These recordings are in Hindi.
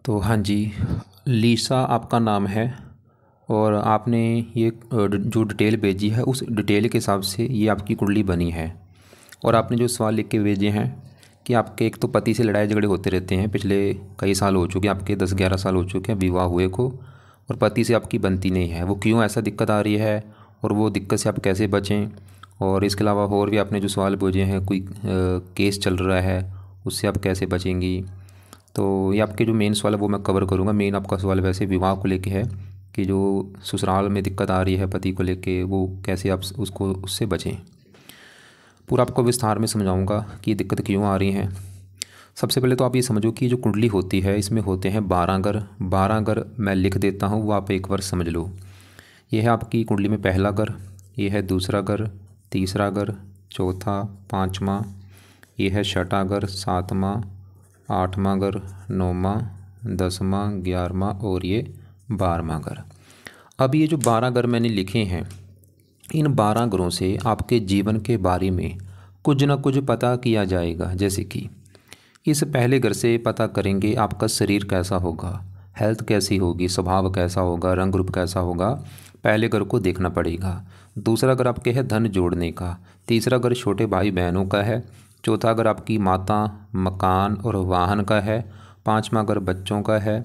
तो हाँ जी, लीसा आपका नाम है और आपने ये जो डिटेल भेजी है उस डिटेल के हिसाब से ये आपकी कुंडली बनी है। और आपने जो सवाल लिख के भेजे हैं कि आपके एक तो पति से लड़ाई झगड़े होते रहते हैं, पिछले कई साल हो चुके हैं, आपके 10-11 साल हो चुके हैं विवाह हुए को, और पति से आपकी बनती नहीं है। वो क्यों ऐसा दिक्कत आ रही है और वो दिक्कत से आप कैसे बचें। और इसके अलावा और भी आपने जो सवाल भेजे हैं, कोई केस चल रहा है उससे आप कैसे बचेंगी। तो ये आपके जो मेन सवाल है वो मैं कवर करूँगा। मेन आपका सवाल वैसे विवाह को लेके है कि जो ससुराल में दिक्कत आ रही है पति को लेके, वो कैसे आप उसको उससे बचें। पूरा आपको विस्तार में समझाऊंगा कि ये दिक्कत क्यों आ रही हैं। सबसे पहले तो आप ये समझो कि जो कुंडली होती है इसमें होते हैं 12 घर। 12 घर मैं लिख देता हूँ, वो आप एक बार समझ लो। ये है आपकी कुंडली में पहला घर, ये है दूसरा घर, तीसरा घर, चौथा, पाँचवा, ये है छठा घर, सातवां, आठवां घर, नौवां, 10वां, 11वां और ये 12वां घर। अब ये जो 12 घर मैंने लिखे हैं, इन 12 घरों से आपके जीवन के बारे में कुछ ना कुछ पता किया जाएगा। जैसे कि इस पहले घर से पता करेंगे आपका शरीर कैसा होगा, हेल्थ कैसी होगी, स्वभाव कैसा होगा, रंग रूप कैसा होगा। पहले घर को देखना पड़ेगा। दूसरा घर आपके है धन जोड़ने का। तीसरा घर छोटे भाई बहनों का है। चौथा घर आपकी माता, मकान और वाहन का है। पाँचवा घर बच्चों का है।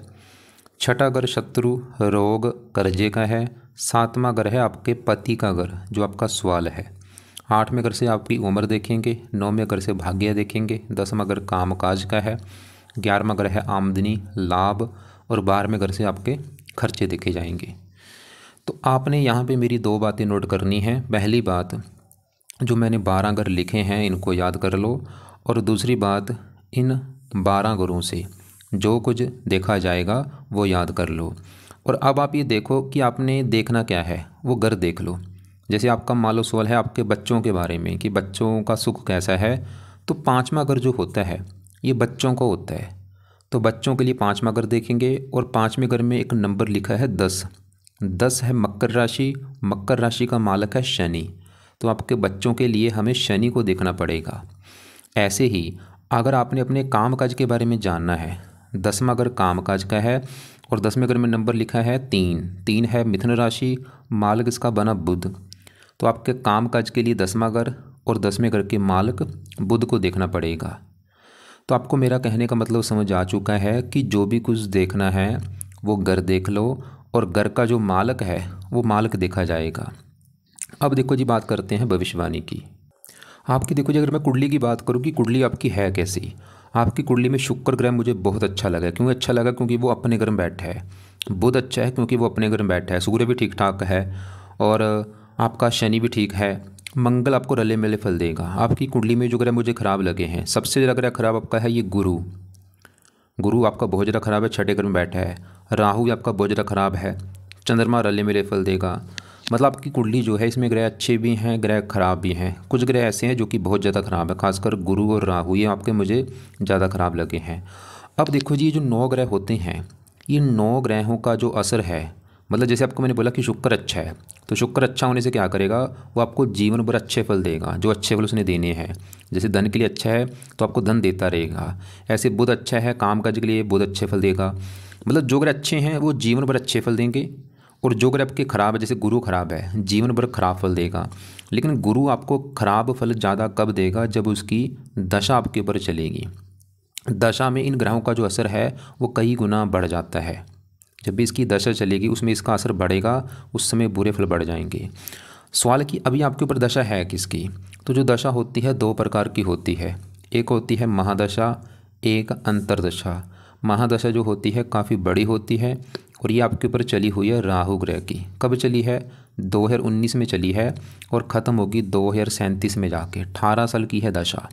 छठा घर शत्रु, रोग, कर्जे का है। सातवां घर है आपके पति का घर, जो आपका सवाल है। आठवें घर से आपकी उम्र देखेंगे। नौवें घर से भाग्य देखेंगे। 10वां घर कामकाज का है। 11वां घर है आमदनी, लाभ, और 12वें घर से आपके खर्चे देखे जाएंगे। तो आपने यहाँ पे मेरी 2 बातें नोट करनी है। पहली बात, जो मैंने 12 घर लिखे हैं इनको याद कर लो। और दूसरी बात, इन 12 घरों से जो कुछ देखा जाएगा वो याद कर लो। और अब आप ये देखो कि आपने देखना क्या है, वो घर देख लो। जैसे आपका मान लो सवाल है आपके बच्चों के बारे में कि बच्चों का सुख कैसा है, तो 5वां घर जो होता है ये बच्चों का होता है। तो बच्चों के लिए 5वां घर देखेंगे। और 5वें घर में एक नंबर लिखा है 10। 10 है मकर राशि। मकर राशि का मालक है शनि। तो आपके बच्चों के लिए हमें शनि को देखना पड़ेगा। ऐसे ही अगर आपने अपने कामकाज के बारे में जानना है, 10वां घर कामकाज का है और 10वें घर में नंबर लिखा है 3। 3 है मिथुन राशि, मालक इसका बना बुध। तो आपके कामकाज के लिए 10वां घर और 10वें घर के मालक बुध को देखना पड़ेगा। तो आपको मेरा कहने का मतलब समझ आ चुका है कि जो भी कुछ देखना है वो घर देख लो, और घर का जो मालक है वो मालक देखा जाएगा। अब देखो जी, बात करते हैं भविष्यवाणी की। आपकी देखो जी, अगर मैं कुंडली की बात करूँ कि कुंडली आपकी है कैसी। आपकी कुंडली में शुक्र ग्रह मुझे बहुत अच्छा लगा। क्यों अच्छा लगा? क्योंकि वो अपने घर में बैठा है। बुध अच्छा है क्योंकि वो अपने घर में बैठा है। सूर्य भी ठीक ठाक है और आपका शनि भी ठीक है। मंगल आपको रले मिले फल देगा। आपकी कुंडली में जो ग्रह मुझे खराब लगे हैं, सबसे ज़्यादा ग्रह खराब आपका है ये गुरु। गुरु आपका बहुत ज़्यादा खराब है, छठे घर में बैठा है। राहु आपका बहुत ज़्यादा खराब है। चंद्रमा रले मिले फल देगा। मतलब आपकी कुंडली जो है इसमें ग्रह अच्छे भी हैं, ग्रह खराब भी हैं। कुछ ग्रह ऐसे हैं जो कि बहुत ज़्यादा खराब है, खासकर गुरु और राहु, ये आपके मुझे ज़्यादा खराब लगे हैं। अब देखो जी, ये जो 9 ग्रह होते हैं, ये 9 ग्रहों का जो असर है, मतलब जैसे आपको मैंने बोला कि शुक्र अच्छा है, तो शुक्र अच्छा होने से क्या करेगा, वो आपको जीवन भर अच्छे फल देगा, जो अच्छे फल उसने देने हैं। जैसे धन के लिए अच्छा है तो आपको धन देता रहेगा। ऐसे बुध अच्छा है, कामकाज के लिए बुध अच्छे फल देगा। मतलब जो ग्रह अच्छे हैं वो जीवन भर अच्छे फल देंगे, और जो ग्रह आपके खराब है, जैसे गुरु खराब है, जीवन भर खराब फल देगा। लेकिन गुरु आपको खराब फल ज़्यादा कब देगा? जब उसकी दशा आपके ऊपर चलेगी। दशा में इन ग्रहों का जो असर है वो कई गुना बढ़ जाता है। जब भी इसकी दशा चलेगी उसमें इसका असर बढ़ेगा, उस समय बुरे फल बढ़ जाएंगे। सवाल कि अभी आपके ऊपर दशा है किसकी? तो जो दशा होती है 2 प्रकार की होती है। एक होती है महादशा, एक अंतरदशा। महादशा जो होती है काफ़ी बड़ी होती है, और ये आपके ऊपर चली हुई है राहु ग्रह की। कब चली है? 2019 में चली है और ख़त्म होगी 2037 में जाके। 18 साल की है दशा।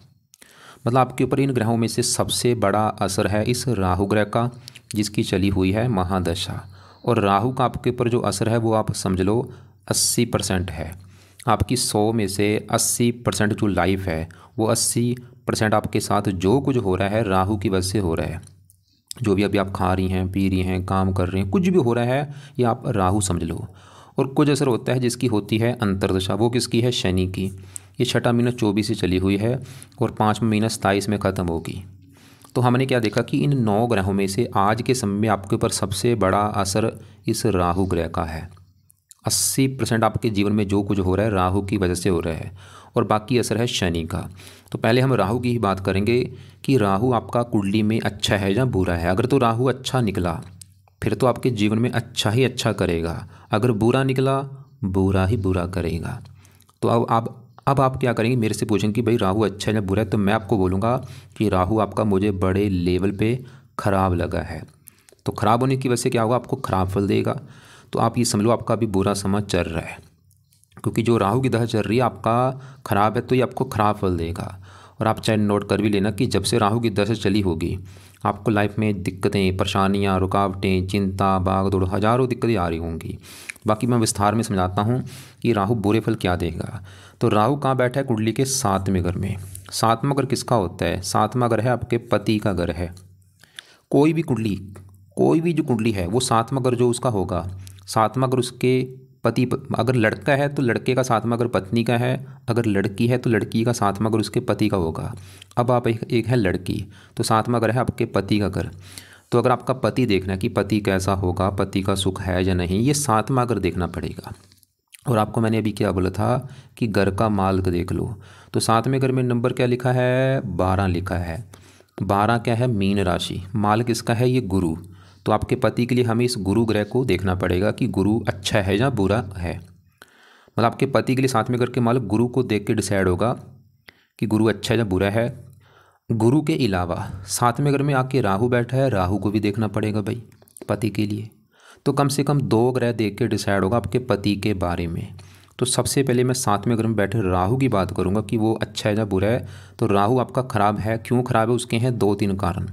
मतलब आपके ऊपर इन ग्रहों में से सबसे बड़ा असर है इस राहु ग्रह का, जिसकी चली हुई है महादशा। और राहु का आपके ऊपर जो असर है वो आप समझ लो 80% है। आपकी 100 में से 80% जो लाइफ है वो 80% आपके साथ जो कुछ हो रहा है राहु की वजह से हो रहा है। जो भी अभी आप खा रही हैं, पी रही हैं, काम कर रही हैं, कुछ भी हो रहा है ये आप राहु समझ लो। और कुछ असर होता है जिसकी होती है अंतरदशा, वो किसकी है? शनि की। ये छठा महीना 24 से चली हुई है और 5वां महीना 27 में ख़त्म होगी। तो तो हमने क्या देखा कि इन 9 ग्रहों में से आज के समय में आपके ऊपर सबसे बड़ा असर इस राहु ग्रह का है। 80% आपके जीवन में जो कुछ हो रहा है राहु की वजह से हो रहा है, और बाकी असर है शनि का। तो पहले हम राहु की ही बात करेंगे कि राहु आपका कुंडली में अच्छा है या बुरा है। अगर तो राहु अच्छा निकला फिर तो आपके जीवन में अच्छा ही अच्छा करेगा, अगर बुरा निकला बुरा ही बुरा करेगा। तो अब आप क्या करेंगे, मेरे से पूछेंगे कि भाई राहु अच्छा है या बुरा है, तो मैं आपको बोलूँगा कि राहु आपका मुझे बड़े लेवल पे ख़राब लगा है। तो ख़राब होने की वजह से क्या होगा, आपको ख़राब फल देगा। तो आप ये समझ लो आपका अभी बुरा समय चल रहा है, क्योंकि जो राहु की दशा चल रही है आपका ख़राब है, तो ये आपको ख़राब फल देगा। और आप चाहे नोट कर भी लेना कि जब से राहु की दशा चली होगी आपको लाइफ में दिक्कतें, परेशानियाँ, रुकावटें, चिंता, भाग दौड़, हज़ारों दिक्कतें आ रही होंगी। बाकी मैं विस्तार में समझाता हूँ कि राहु बुरे फल क्या देगा। तो राहु कहाँ बैठा है, कुंडली के 7वें घर में। 7वां घर किसका होता है, 7वां घर है आपके पति का घर है। कोई भी कुंडली, कोई भी जो कुंडली है वो 7वां घर जो उसका होगा, 7वां घर उसके पति, अगर लड़का है तो लड़के का 7वां घर पत्नी का है, अगर लड़की है तो लड़की का 7वां घर उसके पति का होगा। अब आप एक है लड़की, तो 7वां घर है आपके पति का घर। तो अगर आपका पति देखना है कि पति कैसा होगा, पति का सुख है या नहीं, ये 7वां घर देखना पड़ेगा। और आपको मैंने अभी क्या बोला था कि घर का माल देख लो। तो 7वें घर में नंबर क्या लिखा है, 12 लिखा है। 12 क्या है, मीन राशि। माल किसका है, ये गुरु। तो आपके पति के लिए हमें इस गुरु ग्रह को देखना पड़ेगा कि गुरु अच्छा है या बुरा है। मतलब आपके पति के लिए 7वें घर के मालिक गुरु को देख के डिसाइड होगा कि गुरु अच्छा है या बुरा है। गुरु के अलावा 7वें घर में आके राहु बैठा है, राहु को भी देखना पड़ेगा भाई पति के लिए। तो कम से कम 2 ग्रह देख के डिसाइड होगा आपके पति के बारे में। तो सबसे पहले मैं 7वें घर में बैठे राहु की बात करूंगा कि वो अच्छा है या बुरा है। तो राहु आपका ख़राब है, क्यों ख़राब है, उसके हैं 2-3 कारण।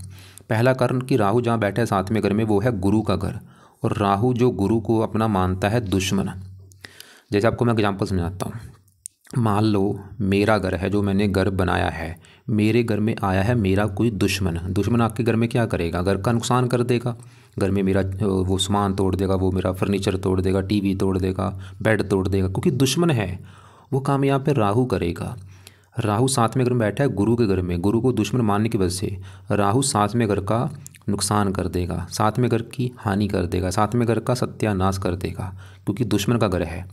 पहला कारण कि राहु जहाँ बैठा है 7वें घर में वो है गुरु का घर, और राहु जो गुरु को अपना मानता है दुश्मन। जैसे आपको मैं एग्जाम्पल समझाता हूँ। मान लो मेरा घर है, जो मैंने घर बनाया है, मेरे घर में आया है मेरा कोई दुश्मन। दुश्मन आपके घर में क्या करेगा, घर का नुकसान कर देगा, घर में मेरा वो सामान तोड़ देगा, वो मेरा फर्नीचर तोड़ देगा, टीवी तोड़ देगा, बेड तोड़ देगा, क्योंकि दुश्मन है। वो काम यहाँ पे राहु करेगा। राहु 7वें घर में बैठा है गुरु के घर में, गुरु को दुश्मन मानने की वजह से राहु 7वें घर का नुकसान कर देगा, 7वें घर की हानि कर देगा, 7वें घर का सत्यानाश कर देगा, क्योंकि दुश्मन का घर है।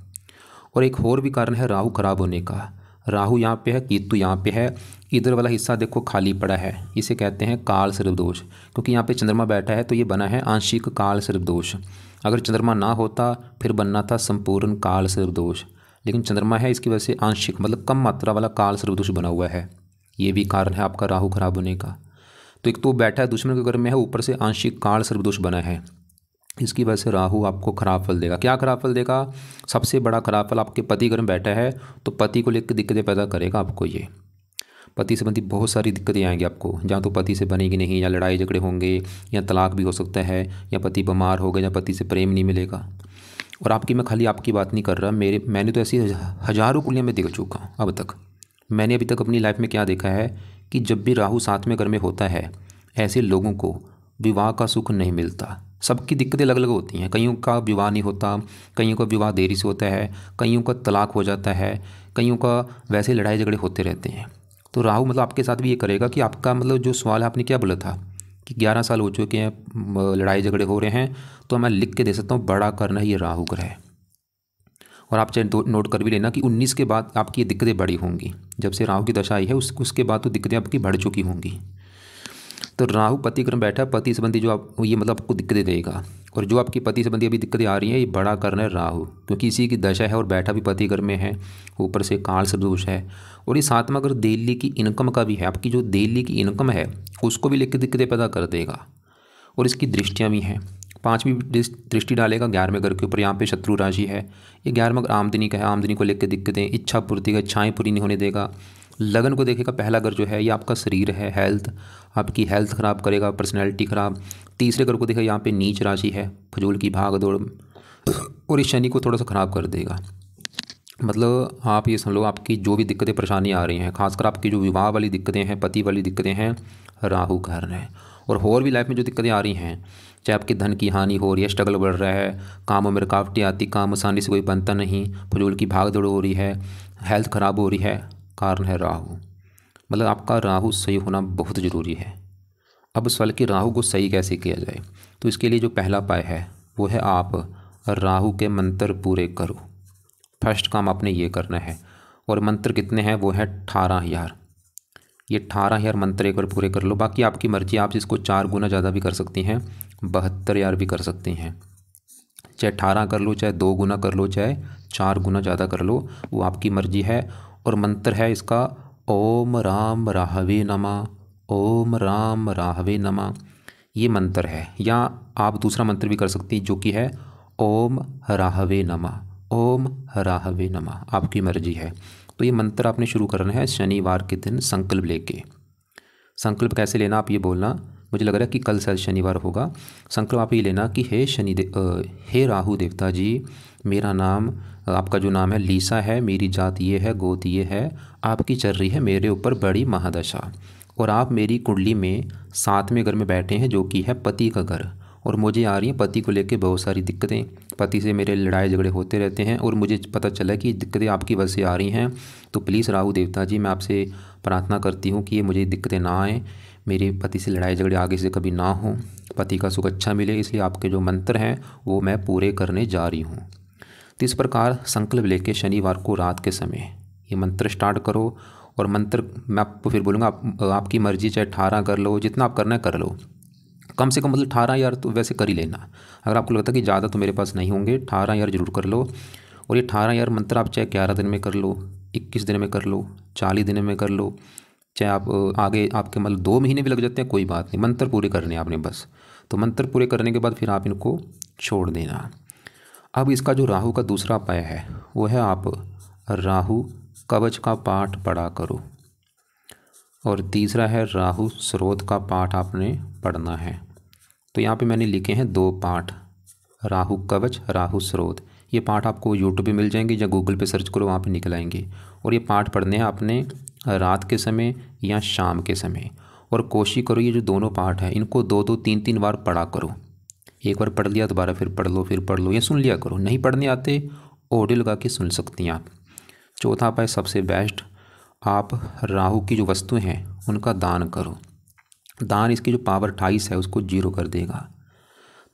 और एक और भी कारण है राहु खराब होने का। राहु यहाँ पे है, केतु यहाँ पे है, इधर वाला हिस्सा देखो खाली पड़ा है, इसे कहते हैं काल सर्प दोष। क्योंकि यहाँ पे चंद्रमा बैठा है तो ये बना है आंशिक काल सर्प दोष। अगर चंद्रमा ना होता फिर बनना था संपूर्ण काल सर्प दोष, लेकिन चंद्रमा है इसकी वजह से आंशिक मतलब कम मात्रा वाला काल सर्प दोष बना हुआ है। ये भी कारण है आपका राहु खराब होने का। तो एक तो बैठा है दुश्मन के घर में है, ऊपर से आंशिक काल सर्प दोष बना है, इसकी वजह से राहु आपको खराब फल देगा। क्या खराब फल देगा, सबसे बड़ा खराब फल आपके पति घर में बैठा है तो पति को लेकर दिक्कतें पैदा करेगा आपको। ये पति संबंधी बहुत सारी दिक्कतें आएंगी आपको, जहाँ तो पति से बनेगी नहीं, या लड़ाई झगड़े होंगे, या तलाक भी हो सकता है, या पति बीमार हो गया, या पति से प्रेम नहीं मिलेगा। और आपकी, मैं खाली आपकी बात नहीं कर रहा, मैंने तो ऐसी हज़ारों कुंडलियाँ में देख चुका हूँ अब तक। मैंने अभी तक अपनी लाइफ में क्या देखा है कि जब भी राहु 7वें घर में होता है ऐसे लोगों को विवाह का सुख नहीं मिलता। सबकी दिक्कतें अलग अलग होती हैं, कईयों का विवाह नहीं होता, कईयों का विवाह देरी से होता है, कईयों का तलाक हो जाता है, कईयों का वैसे लड़ाई झगड़े होते रहते हैं। तो राहु मतलब आपके साथ भी ये करेगा कि आपका मतलब जो सवाल है आपने क्या बोला था कि 11 साल हो चुके हैं लड़ाई झगड़े हो रहे हैं, तो मैं लिख के दे सकता हूँ, बड़ा करना ये राहु ग्रह है। और आप चाहे नोट कर भी लेना कि 19 के बाद आपकी ये दिक्कतें बड़ी होंगी। जब से राहु की दशा आई है उसके बाद तो दिक्कतें आपकी बढ़ चुकी होंगी। तो राहु पति घर में बैठा है, पति संबंधी जो आप ये मतलब आपको दिक्कतें देगा। और जो आपकी पति संबंधी अभी दिक्कतें आ रही हैं ये बड़ा कारण है राहु, क्योंकि इसी की दशा है और बैठा भी पति घर में है, ऊपर से काल सर्प दोष है। और ये 7वां घर दिल्ली की इनकम का भी है, आपकी जो दिल्ली की इनकम है उसको भी लेकर दिक्कतें पैदा कर देगा। और इसकी दृष्टियाँ भी हैं, 5वीं दृष्टि डालेगा 11वें घर के ऊपर, यहाँ पे शत्रु राशि है। ये 11वां घर आमदनी का है, आमदनी को लेकर दिक्कतें, इच्छा पूर्ति का, इच्छाएँ पूरी नहीं होने देगा। लगन को देखेगा, पहला घर जो है ये आपका शरीर है, हेल्थ, आपकी हेल्थ ख़राब करेगा, पर्सनैलिटी ख़राब। तीसरे घर को देखा, यहाँ पे नीच राशि है, फजूल की भाग दौड़, और इस शनि को थोड़ा सा ख़राब कर देगा। मतलब आप ये समझ लो आपकी जो भी दिक्कतें परेशानी आ रही हैं, खासकर आपकी जो विवाह वाली दिक्कतें हैं, पति वाली दिक्कतें हैं, राहु कारण है। और भी लाइफ में जो दिक्कतें आ रही हैं, चाहे आपकी धन की हानि हो रही है, स्ट्रगल बढ़ रहा है, कामों में रुकावटें आती, काम आसानी से कोई बनता नहीं, फजूल की भाग दौड़ हो रही है, हेल्थ ख़राब हो रही है, कारण है राहु। मतलब आपका राहु सही होना बहुत ज़रूरी है। अब इस फल की राहु को सही कैसे किया जाए, तो इसके लिए जो पहला उपाय है वो है आप राहु के मंत्र पूरे करो। फर्स्ट काम आपने ये करना है। और मंत्र कितने हैं, वो है 18,000। ये 18,000 मंत्र एक बार पूरे कर लो। बाकी आपकी मर्जी, आप इसको 4 गुना ज़्यादा भी कर सकती हैं, 72,000 भी कर सकती हैं। चाहे 18 कर लो, चाहे 2 गुना कर लो, चाहे 4 गुना ज़्यादा कर लो, वो आपकी मर्जी है। और मंत्र है इसका ओम राम राहवे नमः, ओम राम राहवे नमः, ये मंत्र है। या आप दूसरा मंत्र भी कर सकती हैं जो कि है ओम राहवे नमः, ओम राहवे नमः, आपकी मर्जी है। तो ये मंत्र आपने शुरू करना है शनिवार के दिन संकल्प लेके। संकल्प कैसे लेना, आप ये बोलना, मुझे लग रहा है कि कल शायद शनिवार होगा। संकल्प आप ये लेना कि हे राहु देवता जी, मेरा नाम, आपका जो नाम है लीसा है, मेरी जात ये है, गोत ये है, आपकी चल रही है मेरे ऊपर बड़ी महादशा, और आप मेरी कुंडली में 7वें घर में बैठे हैं जो कि है पति का घर, और मुझे आ रही है पति को लेकर बहुत सारी दिक्कतें, पति से मेरे लड़ाई झगड़े होते रहते हैं, और मुझे पता चला कि दिक्कतें आपकी वजह से आ रही हैं। तो प्लीज़ राहु देवता जी, मैं आपसे प्रार्थना करती हूँ कि ये मुझे दिक्कतें ना आएँ, मेरे पति से लड़ाई झगड़े आगे से कभी ना हो, पति का सुख अच्छा मिले, इसलिए आपके जो मंत्र हैं वो मैं पूरे करने जा रही हूँ। तो इस प्रकार संकल्प लेके शनिवार को रात के समय ये मंत्र स्टार्ट करो। और मंत्र मैं आपको फिर बोलूँगा, आपकी मर्जी, चाहे 18 कर लो, जितना आप करना है कर लो। कम से कम मतलब 18,000 तो वैसे कर ही लेना। अगर आपको लगता है कि ज़्यादा तो मेरे पास नहीं होंगे, 18,000 जरूर कर लो। और ये 18,000 मंत्र आप चाहे 11 दिन में कर लो, 21 दिन में कर लो, 40 दिन में कर लो, चाहे आप आगे आपके मतलब 2 महीने भी लग जाते हैं, कोई बात नहीं, मंत्र पूरे करने हैं आपने बस। तो मंत्र पूरे करने के बाद फिर आप इनको छोड़ देना। अब इसका जो राहु का दूसरा उपाय है वो है आप राहु कवच का पाठ पढ़ा करो। और तीसरा है राहु स्रोत का पाठ आपने पढ़ना है। तो यहाँ पे मैंने लिखे हैं 2 पाठ, राहु कवच, राहु स्रोत। ये पाठ आपको यूट्यूब पे मिल जाएंगे या गूगल पे सर्च करो, वहाँ पे निकल आएंगे। और ये पाठ पढ़ने हैं आपने रात के समय या शाम के समय। और कोशिश करो ये जो दोनों पाठ हैं इनको 2-2, 3-3 बार पढ़ा करो। एक बार पढ़ लिया दोबारा फिर पढ़ लो, फिर पढ़ लो, या सुन लिया करो। नहीं पढ़ने आते ऑडियो लगा के सुन सकती हैं आप। चौथा उपाय सबसे बेस्ट, आप राहु की जो वस्तुएं हैं उनका दान करो। दान इसकी जो पावर 28 है उसको 0 कर देगा।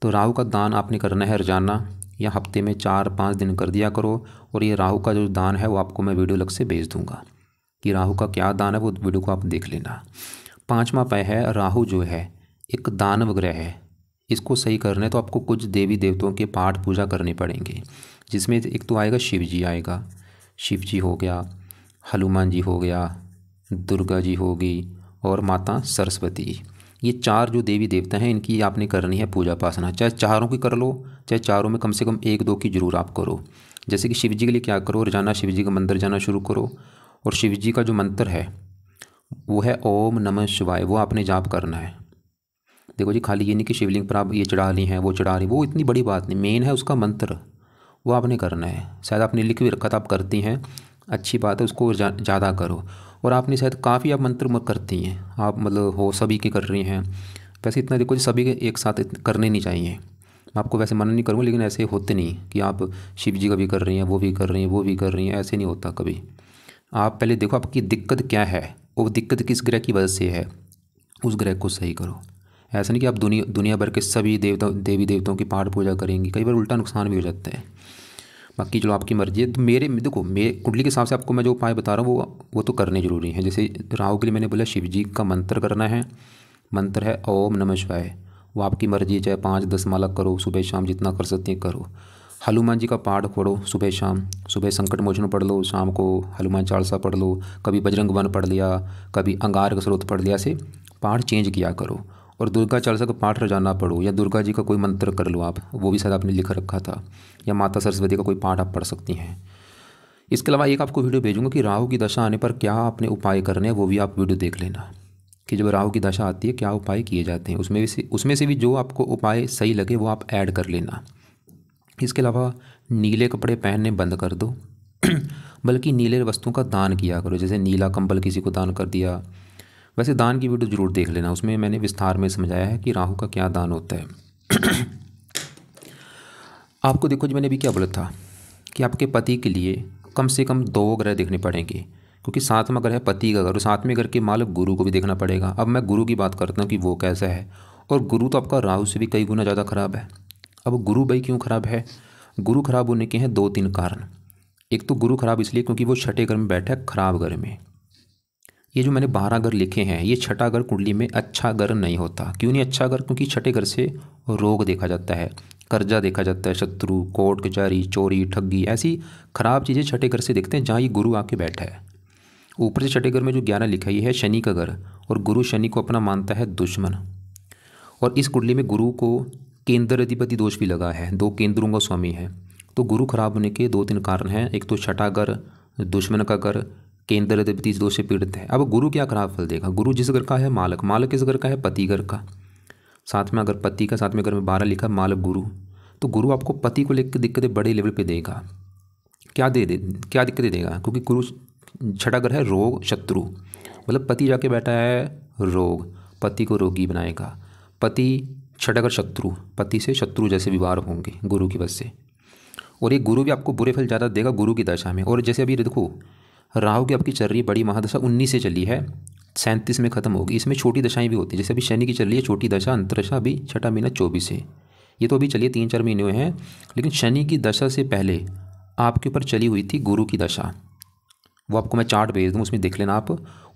तो राहु का दान आपने करना है रोजाना या हफ्ते में 4-5 दिन कर दिया करो। और ये राहु का जो दान है वो आपको मैं वीडियो अलग से भेज दूंगा कि राहु का क्या दान है, वो वीडियो को आप देख लेना। 5वां उपाय है, राहु जो है एक दानव ग्रह है, इसको सही करना है तो आपको कुछ देवी देवताओं के पाठ पूजा करने पड़ेंगे। जिसमें एक तो आएगा शिव जी आएगा, शिव जी हो गया, हनुमान जी हो गया, दुर्गा जी होगी और माता सरस्वती। ये 4 जो देवी देवता हैं इनकी आपने करनी है पूजा उपासना। चाहे चारों की कर लो, चाहे चारों में कम से कम 1-2 की जरूर आप करो। जैसे कि शिव जी के लिए क्या करो, रोजाना शिव जी का मंदिर जाना शुरू करो। और शिव जी का जो मंत्र है वो है ओम नमः शिवाय, वो आपने जाप करना है। देखो जी, खाली ये नहीं कि शिवलिंग पर आप ये चढ़ा ली हैं वो चढ़ा रही, वो इतनी बड़ी बात नहीं, मेन है उसका मंत्र, वो आपने करना है। शायद आपने लिख भी रखा था, आप करती हैं, अच्छी बात है, उसको ज़्यादा करो। और आपने शायद काफ़ी आप मंत्र करती हैं, आप मतलब हो सभी की कर रही हैं। वैसे इतना देखो जी, सभी के एक साथ करने नहीं चाहिए। मैं आपको वैसे मना नहीं करूँगा, लेकिन ऐसे होते नहीं कि आप शिव जी का भी कर रही हैं, वो भी कर रही हैं, वो भी कर रही हैं, ऐसे नहीं होता कभी। आप पहले देखो आपकी दिक्कत क्या है, वो दिक्कत किस ग्रह की वजह से है, उस ग्रह को सही करो। ऐसा नहीं कि आप दुनिया भर के सभी देवी देवताओं की पाठ पूजा करेंगी, कई बार उल्टा नुकसान भी हो जाता है। बाकी चलो आपकी मर्जी है। तो मेरे कुंडली के हिसाब से आपको मैं जो उपाय बता रहा हूँ वो तो करने जरूरी हैं। जैसे राहु के लिए मैंने बोला शिव जी का मंत्र करना है, मंत्र है ओम नमः शिवाय, वो आपकी मर्जी है, चाहे 5-10 माला करो, सुबह शाम जितना कर सकती हैं करो। हनुमान जी का पाठ पढ़ो सुबह शाम, सुबह संकट मोचन पढ़ लो, शाम को हनुमान चालीसा पढ़ लो, कभी बजरंग वन पढ़ लिया, कभी अंगारक स्रोत पढ़ लिया, ऐसे पाठ चेंज किया करो। और दुर्गा चालीसा का पाठ रोजाना पढ़ो, या दुर्गा जी का कोई मंत्र कर लो आप, वो भी शायद आपने लिख रखा था, या माता सरस्वती का कोई पाठ आप पढ़ सकती हैं। इसके अलावा एक आपको वीडियो भेजूंगा कि राहु की दशा आने पर क्या आपने उपाय करने हैं, वो भी आप वीडियो देख लेना कि जब राहु की दशा आती है क्या उपाय किए जाते हैं। उसमें से भी जो आपको उपाय सही लगे वो आप ऐड कर लेना। इसके अलावा नीले कपड़े पहनने बंद कर दो बल्कि नीले वस्तुओं का दान किया करो। जैसे नीला कंबल किसी को दान कर दिया। वैसे दान की वीडियो जरूर देख लेना, उसमें मैंने विस्तार में समझाया है कि राहु का क्या दान होता है। आपको देखो जी, मैंने अभी क्या बोला था कि आपके पति के लिए कम से कम 2 ग्रह देखने पड़ेंगे। क्योंकि साथ में अगर है पति का घर और साथ में घर के मालिक गुरु को भी देखना पड़ेगा। अब मैं गुरु की बात करता हूँ कि वो कैसा है। और गुरु तो आपका राहु से भी कई गुना ज़्यादा खराब है। अब गुरु भाई क्यों खराब है? गुरु खराब होने के हैं 2-3 कारण। एक तो गुरु खराब इसलिए क्योंकि वो छठे घर में बैठा है, खराब घर में। ये जो मैंने 12 घर लिखे हैं, ये छठा घर कुंडली में अच्छा घर नहीं होता। क्यों नहीं अच्छा घर? क्योंकि छठे घर से रोग देखा जाता है, कर्जा देखा जाता है, शत्रु, कोर्ट कचहरी, चोरी, ठगी, ऐसी खराब चीज़ें छठे घर से देखते हैं जहाँ ये गुरु आके बैठा है। ऊपर से छठे घर में जो 11 लिखा है ये है शनि का घर, और गुरु शनि को अपना मानता है दुश्मन। और इस कुंडली में गुरु को केंद्र अधिपति दोष भी लगा है, 2 केंद्रों का स्वामी है। तो गुरु खराब होने के 2-3 कारण हैं। एक तो छठा घर, दुश्मन का घर, केंद्र अधिपति दोष से पीड़ित है। अब गुरु क्या खराब फल देगा? गुरु जिस घर का है मालक, मालक किस घर का है? पति घर का। साथ में अगर पति का साथ में घर में 12 लिखा मालक गुरु, तो गुरु आपको पति को लेकर दिक्कतें बड़े लेवल पे देगा। क्या दिक्कतें देगा? क्योंकि गुरु छठा घर है रोग, शत्रु, मतलब पति जाके बैठा है रोग, पति को रोगी बनाएगा। पति छठा घर शत्रु, पति से शत्रु जैसे व्यवहार होंगे गुरु की वजह से। और ये गुरु भी आपको बुरे फल ज़्यादा देगा गुरु की दशा में। और जैसे अभी देखो राहु की आपकी चल रही बड़ी महादशा 19 से चली है, 37 में ख़त्म होगी। इसमें छोटी दशाएं भी होती हैं, जैसे अभी शनि की चल रही है छोटी दशा, अंतरदशा अभी छठा महीना 24 है। ये तो अभी चलिए 3-4 महीने हुए हैं, लेकिन शनि की दशा से पहले आपके ऊपर चली हुई थी गुरु की दशा। वो आपको मैं चार्ट भेज दूँ, उसमें देख लेना आप।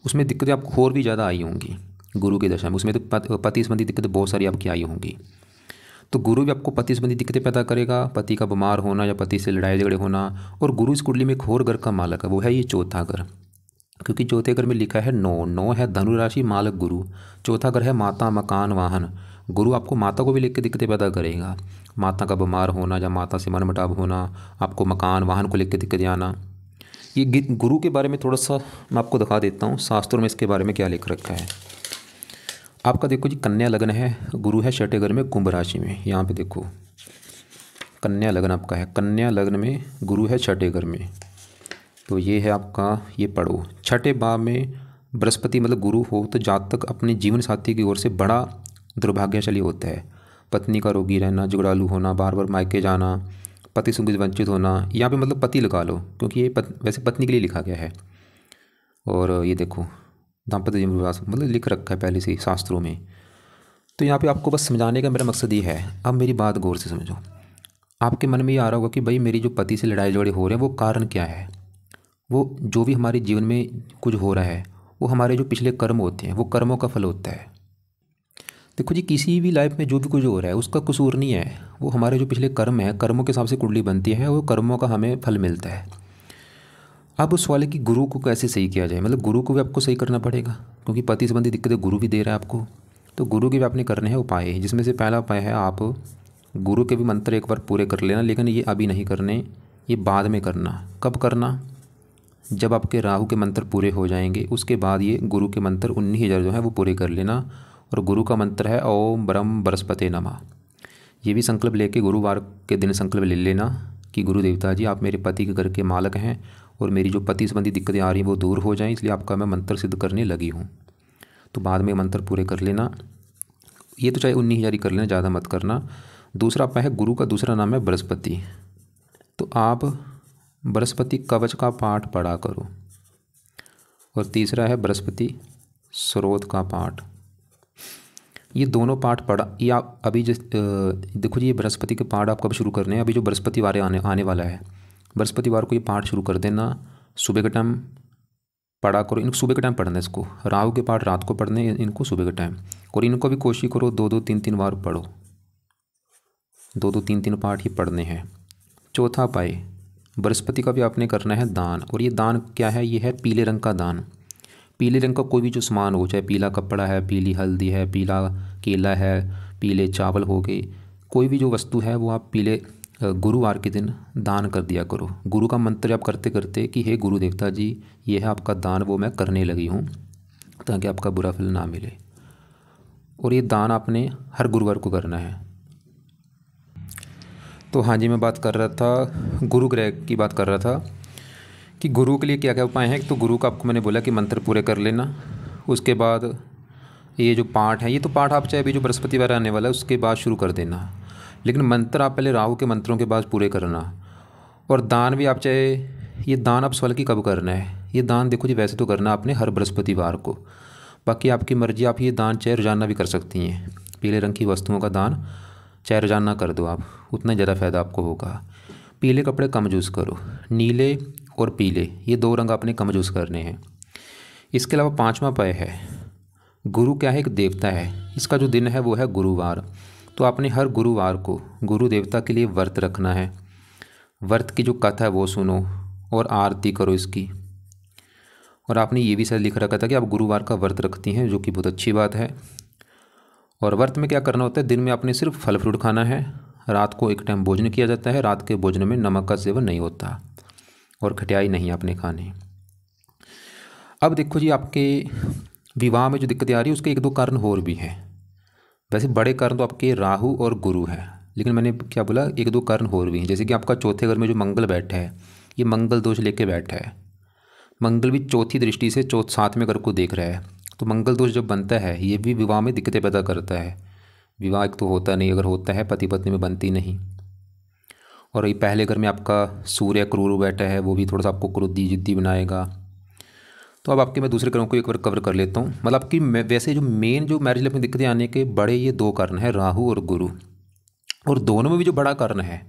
उसमें दिक्कतें आपको और भी ज़्यादा आई होंगी गुरु की दशा में। उसमें तो पति संबंधी दिक्कतें बहुत सारी आपकी आई होंगी। तो गुरु भी आपको पति संबंधी दिक्कतें पैदा करेगा, पति का बीमार होना या पति से लड़ाई झगड़े होना। और गुरु इस कुंडली में एक और घर का मालक है, वो है ये चौथा घर। क्योंकि चौथे घर में लिखा है 9 है धनु राशि, मालक गुरु। चौथा घर है माता, मकान, वाहन। गुरु आपको माता को भी लेकर दिक्कतें पैदा करेगा, माता का बीमार होना या माता से मनमुटाव होना, आपको मकान वाहन को लेकर दिक्कतें आना। ये गुरु के बारे में थोड़ा सा मैं आपको दिखा देता हूँ शास्त्रों में इसके बारे में क्या लिख रखा है। आपका देखो जी कन्या लग्न है, गुरु है छठे घर में कुंभ राशि में। यहाँ पे देखो कन्या लग्न आपका है, कन्या लग्न में गुरु है छठे घर में। तो ये है आपका, ये पढ़ो छठे भाव में बृहस्पति मतलब गुरु हो तो जातक अपने जीवन साथी की ओर से बड़ा दुर्भाग्यशाली होता है। पत्नी का रोगी रहना, जुगड़ालू होना, बार बार मायके जाना, पति से वंचित होना। यहाँ पे मतलब पति लगा लो, क्योंकि ये वैसे पत्नी के लिए लिखा गया है। और ये देखो दाम्पत्य जीवन विवाह मतलब लिख रखा है पहले से ही शास्त्रों में। तो यहाँ पे आपको बस समझाने का मेरा मकसद ये है। अब मेरी बात गौर से समझो। आपके मन में ये आ रहा होगा कि भाई मेरी जो पति से लड़ाई झगड़े हो रहे हैं वो कारण क्या है? वो जो भी हमारे जीवन में कुछ हो रहा है वो हमारे जो पिछले कर्म होते हैं, वो कर्मों का फल होता है। देखो जी किसी भी लाइफ में जो भी कुछ हो रहा है उसका कसूर नहीं है, वो हमारे जो पिछले कर्म है, कर्मों के हिसाब से कुंडली बनती है, वो कर्मों का हमें फल मिलता है। अब उस वाले की गुरु को कैसे सही किया जाए, मतलब गुरु को भी आपको सही करना पड़ेगा, क्योंकि पति संबंधी दिक्कतें गुरु भी दे रहा है आपको। तो गुरु के भी आपने करने हैं उपाय, जिसमें से पहला उपाय है आप गुरु के भी मंत्र एक बार पूरे कर लेना, लेकिन ये अभी नहीं करने, ये बाद में करना। कब करना? जब आपके राहु के मंत्र पूरे हो जाएंगे उसके बाद ये गुरु के मंत्र 19,000 जो है वो पूरे कर लेना। और गुरु का मंत्र है ओम ब्रह्म बृहस्पति नमः। ये भी संकल्प लेके गुरुवार के दिन संकल्प ले लेना कि गुरु देवता जी आप मेरे पति के घर के मालक हैं और मेरी जो पति संबंधी दिक्कतें आ रही हैं वो दूर हो जाएं, इसलिए आपका मैं मंत्र सिद्ध करने लगी हूँ। तो बाद में मंत्र पूरे कर लेना। ये तो चाहे 19,000 ही कर लेना, ज़्यादा मत करना। दूसरा उपाय है, गुरु का दूसरा नाम है बृहस्पति। तो आप बृहस्पति कवच का पाठ पढ़ा करो। और तीसरा है बृहस्पति स्रोत का पाठ। ये दोनों पाठ पढ़ा, ये आप अभी देखो जी, ये बृहस्पति के पाठ आप कब शुरू करने हैं? अभी जो बृहस्पतिवार आने वाला है, बृहस्पतिवार को ये पाठ शुरू कर देना। सुबह के टाइम पढ़ा करो, इनको सुबह के टाइम पढ़ना है इसको। राहु के पाठ रात को पढ़ने, इनको सुबह के टाइम। और इनको भी कोशिश करो 2-2, 3-3 बार पढ़ो, 2-2, 3-3 पाठ ही पढ़ने हैं। चौथा उपाय, बृहस्पति का भी आपने करना है दान। और ये दान क्या है? ये है पीले रंग का दान। पीले रंग का कोई भी जो सामान हो, चाहे पीला कपड़ा है, पीली हल्दी है, पीला केला है, पीले चावल हो गए, कोई भी जो वस्तु है वो आप पीले गुरुवार के दिन दान कर दिया करो। गुरु का मंत्र आप करते करते कि हे गुरु देवता जी ये है आपका दान, वो मैं करने लगी हूँ, ताकि आपका बुरा फल ना मिले। और ये दान आपने हर गुरुवार को करना है। तो हाँ जी, मैं बात कर रहा था गुरु ग्रह की, बात कर रहा था कि गुरु के लिए क्या क्या उपाय हैं। तो गुरु का आपको मैंने बोला कि मंत्र पूरे कर लेना। उसके बाद ये जो पाठ है, ये तो पाठ आप चाहे अभी जो बृहस्पतिवार आने वाला है उसके बाद शुरू कर देना, लेकिन मंत्र आप पहले राहु के मंत्रों के बाद पूरे करना। और दान भी आप चाहे, ये दान आप सवाल की कब करना है, ये दान देखो जी वैसे तो करना आपने हर बृहस्पतिवार को, बाकी आपकी मर्जी, आप ये दान चाहे रोजाना भी कर सकती हैं। पीले रंग की वस्तुओं का दान चाहे रोजाना कर दो आप, उतना ज़्यादा फ़ायदा आपको होगा। पीले कपड़े कम यूज़ करो, नीले और पीले ये 2 रंग आपने कम यूज़ करने हैं। इसके अलावा 5वां उपाय है, गुरु क्या है, एक देवता है, इसका जो दिन है वो है गुरुवार। तो आपने हर गुरुवार को गुरु देवता के लिए व्रत रखना है। व्रत की जो कथा है वो सुनो और आरती करो इसकी। और आपने ये भी शायद लिख रखा था कि आप गुरुवार का व्रत रखती हैं, जो कि बहुत अच्छी बात है। और व्रत में क्या करना होता है, दिन में आपने सिर्फ फल फ्रूट खाना है, रात को एक टाइम भोजन किया जाता है, रात के भोजन में नमक का सेवन नहीं होता और खटियाई नहीं आपने खानी। अब देखो जी, आपके विवाह में जो दिक्कतें आ रही है उसके 1-2 कारण और भी हैं। वैसे बड़े कारण तो आपके राहु और गुरु है, लेकिन मैंने क्या बोला 1-2 कारण और भी हैं। जैसे कि आपका चौथे घर में जो मंगल बैठा है, ये मंगल दोष लेके बैठा है। मंगल भी चौथी दृष्टि से 7वें घर को देख रहा है, तो मंगल दोष जब बनता है ये भी विवाह में दिक्कतें पैदा करता है। विवाह एक तो होता नहीं, अगर होता है पति पत्नी में बनती नहीं। और ये पहले घर में आपका सूर्य क्रूर बैठा है, वो भी थोड़ा सा आपको क्रोधी जिद्दी बनाएगा। तो अब आपके मैं दूसरे ग्रहों को एक बार कवर कर लेता हूँ। मतलब कि वैसे जो मेन जो मैरिज लाइफ में दिक्कतें आने के बड़े ये 2 कारण हैं, राहु और गुरु। और दोनों में भी जो बड़ा कारण है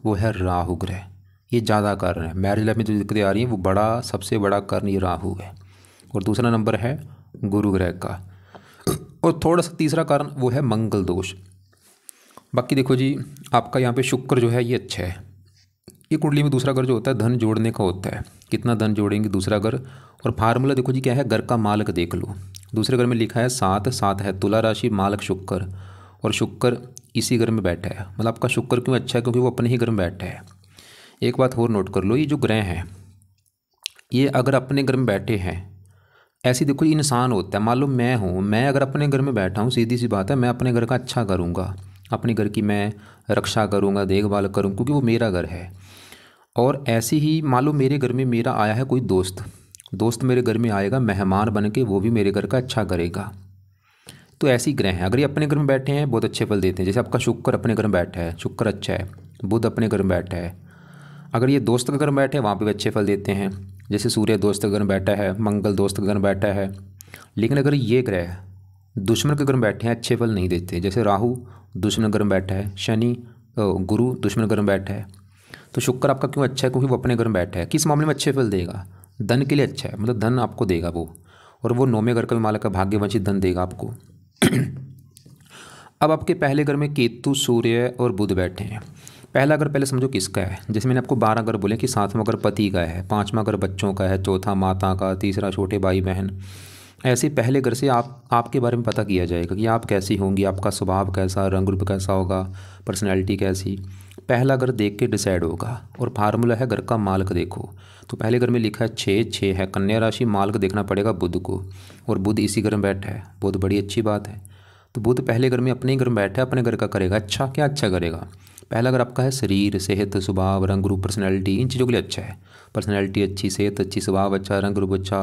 वो है राहु ग्रह, ये ज़्यादा कारण है। मैरिज लाइफ में जो दिक्कतें आ रही हैं वो बड़ा सबसे बड़ा कारण ये राहु है, और दूसरा नंबर है गुरु ग्रह का, और थोड़ा सा तीसरा कारण वो है मंगल दोष। बाकी देखो जी, आपका यहाँ पे शुक्र जो है ये अच्छा है। ये कुंडली में दूसरा घर जो होता है धन जोड़ने का होता है, कितना धन जोड़ेंगे दूसरा घर। और फार्मूला देखो जी क्या है, घर का मालक देख लो। दूसरे घर में लिखा है 7 है तुला राशि, मालक शुक्र, और शुक्र इसी घर में बैठा है। मतलब आपका शुक्र क्यों अच्छा है, क्योंकि वो अपने ही घर में बैठा है। एक बात और नोट कर लो, ये जो ग्रह हैं ये अगर अपने घर में बैठे हैं, ऐसी देखो इंसान होता है, मान लो मैं हूँ, मैं अगर अपने घर में बैठा हूँ, सीधी सी बात है मैं अपने घर का अच्छा करूँगा, अपने घर की मैं रक्षा करूँगा, देखभाल करूँ, क्योंकि वो मेरा घर है। और ऐसे ही मान लो मेरे घर में मेरा आया है कोई दोस्त मेरे घर में आएगा मेहमान बन के, वो भी मेरे घर का अच्छा करेगा। तो ऐसी ग्रह हैं, अगर ये अपने घर में बैठे हैं बहुत अच्छे फल देते हैं। जैसे आपका शुक्र अपने घर में बैठा है, शुक्र अच्छा है। बुध अपने घर में बैठा है, अगर ये दोस्त के घर में बैठे हैं वहाँ पे भी अच्छे फल देते हैं। जैसे सूर्य दोस्त के घर में बैठा है, मंगल दोस्त के घर में बैठा है। लेकिन अगर ये ग्रह दुश्मन के घर में बैठे हैं अच्छे फल नहीं देते। जैसे राहु दुश्मन के घर में बैठा है, शनि गुरु दुश्मन के घर में बैठा है। तो शुक्र आपका क्यों अच्छा है, क्योंकि वो अपने घर में बैठा है। किस मामले में अच्छे फल देगा, धन के लिए अच्छा है, मतलब धन आपको देगा वो, और वो 9वें घर का भी मालक है, भाग्यवंशी धन देगा आपको। अब आपके पहले घर में केतु सूर्य और बुध बैठे हैं। पहला घर पहले समझो किसका है, जैसे मैंने आपको 12 घर बोले कि 7वां घर पति का है, 5वां घर बच्चों का है, चौथा माता का, तीसरा छोटे भाई बहन। ऐसे पहले घर से आपके बारे में पता किया जाएगा कि आप कैसी होंगी, आपका स्वभाव कैसा, रंग रूप कैसा होगा, पर्सनैलिटी कैसी। पहला घर देख के डिसाइड होगा। और फार्मूला है घर का मालक देखो, तो पहले घर में लिखा है 6 है कन्या राशि, मालक देखना पड़ेगा बुध को, और बुध इसी घर में बैठा है, बहुत बड़ी अच्छी बात है। तो बुध पहले घर में अपने ही घर में बैठा है, अपने घर का करेगा अच्छा। क्या अच्छा करेगा, पहला घर आपका है शरीर, सेहत, स्वभाव, रंग रूप, पर्सनैलिटी, इन चीज़ों के लिए अच्छा है। पर्सनैलिटी अच्छी, सेहत अच्छी, स्वभाव अच्छा, रंग रूप अच्छा,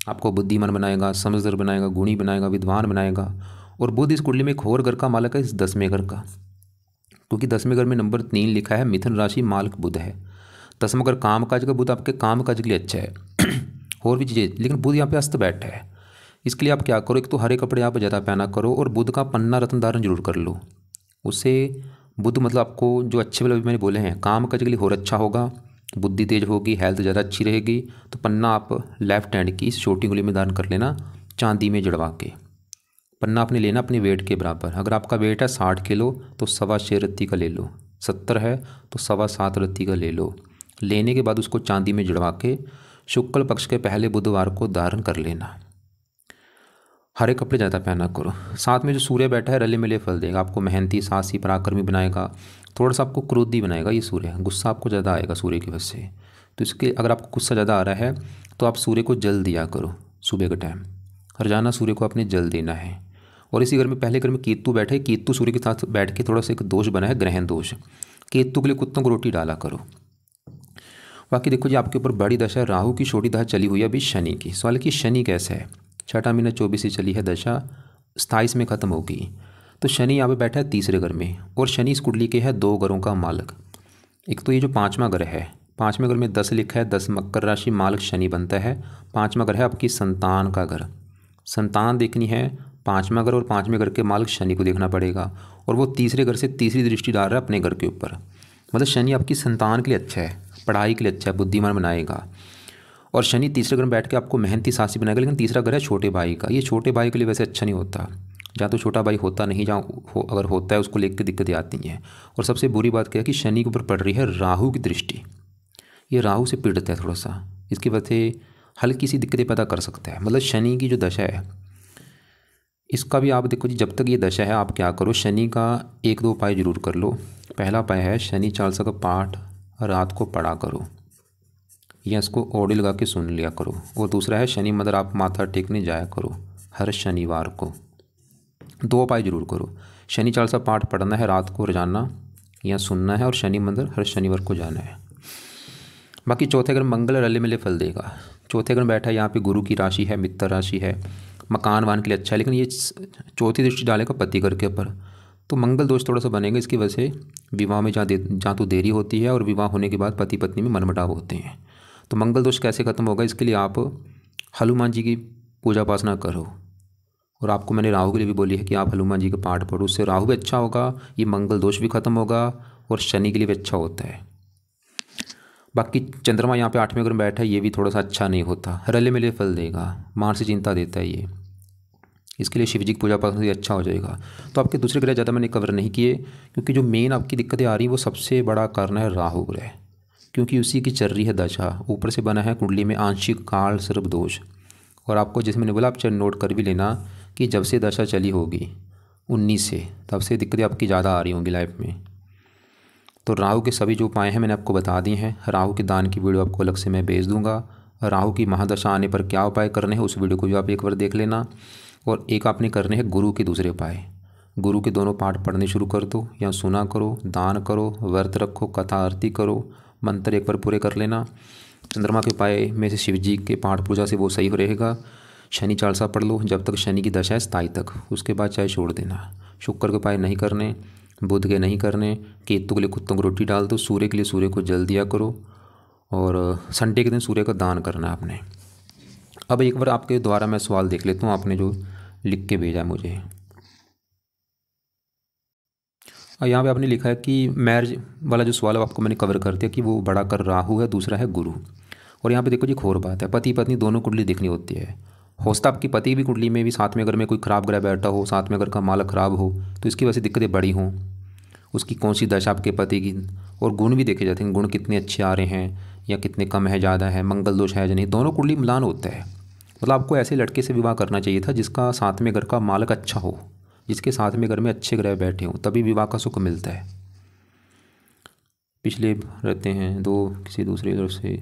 आपको बुद्धिमान बनाएगा, समझदार बनाएगा, गुणी बनाएगा, विद्वान बनाएगा। और बुध इस कुंडली में एक और घर का मालक है, इस 10वें घर का, क्योंकि 10वें घर में नंबर 3 लिखा है, मिथुन राशि, मालक बुध है। 10वां घर काम काज का, बुध आपके काम काज के लिए अच्छा है। और भी चीज़ें, लेकिन बुध यहाँ पे अस्त बैठा है। इसके लिए आप क्या करो, एक तो हरे कपड़े आप ज़्यादा पहना करो, और बुध का पन्ना रत्न धारण जरूर कर लो। उससे बुध मतलब आपको जो अच्छे वाले मैंने बोले हैं, काम काज के लिए और अच्छा होगा, बुद्धि तेज होगी, हेल्थ ज़्यादा अच्छी रहेगी। तो पन्ना आप लेफ्ट हैंड की इस छोटी उंगली में धारण कर लेना, चांदी में जड़वा के। पन्ना आपने लेना अपने वेट के बराबर। अगर आपका वेट है 60 किलो तो 6.25 रत्ती का ले लो, 70 है तो 7.25 रत्ती का ले लो। लेने के बाद उसको चांदी में जड़वा के शुक्ल पक्ष के पहले बुधवार को धारण कर लेना। हरे कपड़े ज़्यादा पहना करो। साथ में जो सूर्य बैठा है रले मिले फल देगा आपको, मेहनती, साहसी, पराक्रमी बनाएगा। थोड़ा सा आपको क्रोधी बनाएगा ये सूर्य, गुस्सा आपको ज़्यादा आएगा सूर्य की वजह से। तो इसके अगर आपको गुस्सा ज़्यादा आ रहा है तो आप सूर्य को जल दिया करो सुबह के टाइम, रोजाना सूर्य को आपने जल देना है। और इसी घर में पहले घर में केतु बैठे, केतु सूर्य के साथ बैठ के थोड़ा सा एक दोष बना है, ग्रहण दोष। केतु के लिए कुत्तों को रोटी डाला करो। बाकी देखो जी, आपके ऊपर बड़ी दशा है, राहु की छोटी दशा चली हुई है अभी शनि की। सवाल कि शनि कैसा है, 6 महीना 24 से चली है दशा, 27 में ख़त्म होगी। तो शनि यहाँ पे बैठा है तीसरे घर में, और शनि इस कुंडली के है 2 घरों का मालक। एक तो ये जो 5वां घर है 5वें घर में 10 लिखा है, 10 मकर राशि, मालक शनि बनता है। 5वां घर है आपकी संतान का घर। संतान देखनी है 5वां घर, और 5वें घर के मालक शनि को देखना पड़ेगा। और वो तीसरे घर से तीसरी दृष्टि डाल रहा है अपने घर के ऊपर। मतलब शनि आपकी संतान के लिए अच्छा है, पढ़ाई के लिए अच्छा है, बुद्धिमान बनाएगा। और शनि तीसरे घर में बैठ के आपको मेहनती साहसी बनाएगा। लेकिन तीसरा घर है छोटे भाई का, ये छोटे भाई के लिए वैसे अच्छा नहीं होता। जहाँ तो छोटा भाई होता नहीं, जहाँ अगर होता है उसको लेकर दिक्कतें आती हैं। और सबसे बुरी बात क्या है कि शनि के ऊपर पड़ रही है राहु की दृष्टि। ये राहु से पीड़ित है थोड़ा सा, इसकी वजह से हल्की सी दिक्कतें पैदा कर सकता है। मतलब शनि की जो दशा है इसका भी आप देखो जी, जब तक ये दशा है आप क्या करो, शनि का 1-2 उपाय जरूर कर लो। पहला उपाय है शनि चालीसा का पाठ रात को पढ़ा करो, या इसको ऑडियो लगा के सुन लिया करो। और दूसरा है शनि मंदिर आप माथा टेकने जाया करो हर शनिवार को। 2 उपाय जरूर करो, शनि चालीसा पाठ पढ़ना है रात को रोजाना या सुनना है, और शनि मंदिर हर शनिवार को जाना है। बाकी चौथे घर मंगल रले मिले फल देगा। चौथे घर बैठा है, यहाँ पे गुरु की राशि है, मित्र राशि है, मकान वान के लिए अच्छा है। लेकिन ये चौथी दृष्टि डालेगा पति घर के ऊपर, तो मंगल दोष थोड़ा सा बनेगा। इसकी वजह से विवाह में जहाँ तो देरी होती है, और विवाह होने के बाद पति पत्नी में मनमुटाव होते हैं। तो मंगल दोष कैसे खत्म होगा, इसके लिए आप हनुमान जी की पूजा उपासना करो। और आपको मैंने राहु के लिए भी बोली है कि आप हनुमान जी का पाठ पढ़ो, उससे राहु भी अच्छा होगा, ये मंगल दोष भी खत्म होगा, और शनि के लिए भी अच्छा होता है। बाकी चंद्रमा यहाँ पे 8वें घर में बैठा है, ये भी थोड़ा सा अच्छा नहीं होता, रले मिले फल देगा, मानसिक चिंता देता है ये। इसके लिए शिव जी की पूजा पाठ से अच्छा हो जाएगा। तो आपके दूसरे ग्रह ज़्यादा मैंने कवर नहीं किए, क्योंकि जो मेन आपकी दिक्कतें आ रही हैं वो सबसे बड़ा कारण है राहु ग्रह, क्योंकि उसी की चल रही है दशा। ऊपर से बना है कुंडली में आंशिक काल सर्प दोष। और आपको जैसे मैंने बोला, आप चाहे नोट कर भी लेना कि जब से दशा चली होगी 19 से, तब से दिक्कतें आपकी ज़्यादा आ रही होंगी लाइफ में। तो राहु के सभी जो उपाय हैं मैंने आपको बता दिए हैं। राहु के दान की वीडियो आपको अलग से मैं भेज दूंगा। राहु की महादशा आने पर क्या उपाय करने हैं उस वीडियो को भी आप एक बार देख लेना। और एक आपने करने हैं गुरु के दूसरे उपाय। गुरु के दोनों पाठ पढ़ने शुरू कर दो, या सुना करो, दान करो, व्रत रखो, कथा आरती करो, मंत्र एक बार पूरे कर लेना। चंद्रमा के उपाय में से शिव जी के पाठ पूजा से वो सही हो रहेगा। शनि चालीसा पढ़ लो जब तक शनि की दशा है स्थायी तक, उसके बाद चाहे छोड़ देना। शुक्र के उपाय नहीं करने, बुध के नहीं करने, केतु के लिए कुत्तों को रोटी डाल दो, सूर्य के लिए सूर्य को जल दिया करो, और संडे के दिन सूर्य का दान करना है आपने। अब एक बार आपके द्वारा मैं सवाल देख लेता हूँ, आपने जो लिख के भेजा मुझे। और यहाँ पे आपने लिखा है कि मैरिज वाला जो सवाल है आपको मैंने कवर कर दिया कि वो बड़ा कर राहु है, दूसरा है गुरु। और यहाँ पे देखो जी, एक और बात है, पति पत्नी दोनों कुंडली देखनी होती है। हो सकता आपकी पति भी कुंडली में भी 7वें घर में कोई खराब ग्रह बैठा हो, 7वें घर का मालक खराब हो, तो इसकी वजह से दिक्कतें बड़ी हों। उसकी कौन सी दशा आपके पति की, और गुण भी देखे जाते हैं, गुण कितने अच्छे आ रहे हैं या कितने कम है, ज़्यादा है, मंगल दोष है या नहीं, दोनों कुंडली मिलान होता है। मतलब आपको ऐसे लड़के से विवाह करना चाहिए था जिसका 7वें घर का मालक अच्छा हो, जिसके 7वें घर में अच्छे ग्रह बैठे हों, तभी विवाह का सुख मिलता है। पिछले रहते हैं दो किसी दूसरी तरफ से,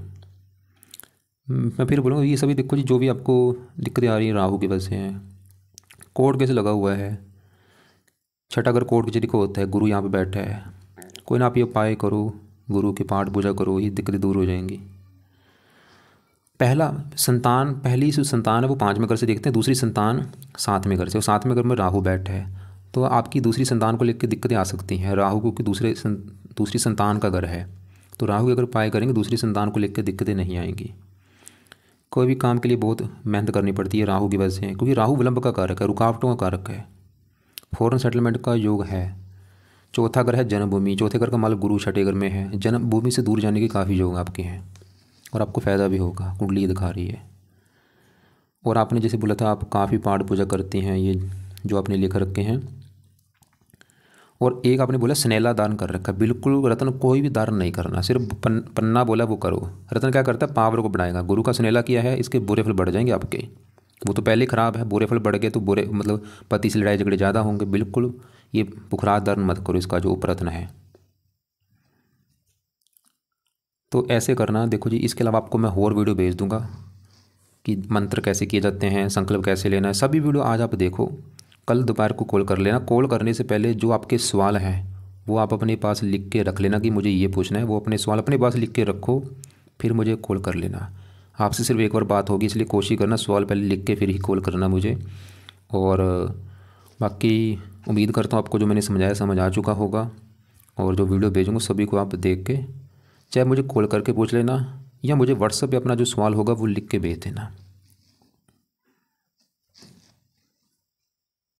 मैं फिर बोलूँगा ये सभी देखो जी, जो भी आपको दिक्कतें आ रही हैं राहु की वजह से हैं। कोर्ट कैसे लगा हुआ है, छठा घर कोर्ट कचहरी को होता है, गुरु यहाँ पे बैठा है। कोई ना आप ये उपाय करो, गुरु की पाठ पूजा करो, ये दिक्कतें दूर हो जाएंगी। पहला संतान, पहली जो संतान है वो 5वें घर से देखते हैं, दूसरी संतान 7वें घर से, और 7वें घर में राहु बैठा है, तो आपकी दूसरी संतान को लेकर दिक्कतें आ सकती हैं। राहु क्योंकि दूसरी संतान का घर है, तो राहु की अगर उपाय करेंगे दूसरी संतान को लेकर दिक्कतें नहीं आएंगी। कोई भी काम के लिए बहुत मेहनत करनी पड़ती है राहु की वजह से, क्योंकि राहु विलंब का कारक है, रुकावटों का कारक है, फॉरेन सेटलमेंट का योग है। चौथा घर है जन्मभूमि, चौथे घर का मालक गुरु छठे घर में है, जन्मभूमि से दूर जाने के काफ़ी योग आपके हैं, और आपको फ़ायदा भी होगा, कुंडली दिखा रही है। और आपने जैसे बोला था आप काफ़ी पाठ पूजा करते हैं, ये जो आपने लिख रखे हैं। और एक आपने बोला स्नेला दान कर रखा है, बिल्कुल रत्न कोई भी दान नहीं करना, सिर्फ पन्ना बोला वो करो। रत्न क्या करता है, पावर को बढ़ाएगा। गुरु का स्नेला किया है, इसके बुरे फल बढ़ जाएंगे आपके, वो तो पहले ख़राब है, बुरे फल बढ़ गए तो बुरे मतलब पति से लड़ाई झगड़े ज़्यादा होंगे। बिल्कुल ये पुखराज दान मत करो, इसका जो उपरत्न है। तो ऐसे करना। देखो जी, इसके अलावा आपको मैं और वीडियो भेज दूंगा कि मंत्र कैसे किए जाते हैं, संकल्प कैसे लेना है, सभी वीडियो आज आप देखो। कल दोपहर को कॉल कर लेना। कॉल करने से पहले जो आपके सवाल हैं वो आप अपने पास लिख के रख लेना कि मुझे ये पूछना है, वो अपने सवाल अपने पास लिख के रखो, फिर मुझे कॉल कर लेना। आपसे सिर्फ एक बार बात होगी, इसलिए कोशिश करना सवाल पहले लिख के फिर ही कॉल करना मुझे। और बाकी उम्मीद करता हूँ आपको जो मैंने समझाया समझ आ चुका होगा, और जो वीडियो भेजूँगा सभी को आप देख के चाहे मुझे कॉल करके पूछ लेना या मुझे व्हाट्सएप पे अपना जो सवाल होगा वो लिख के भेज देना।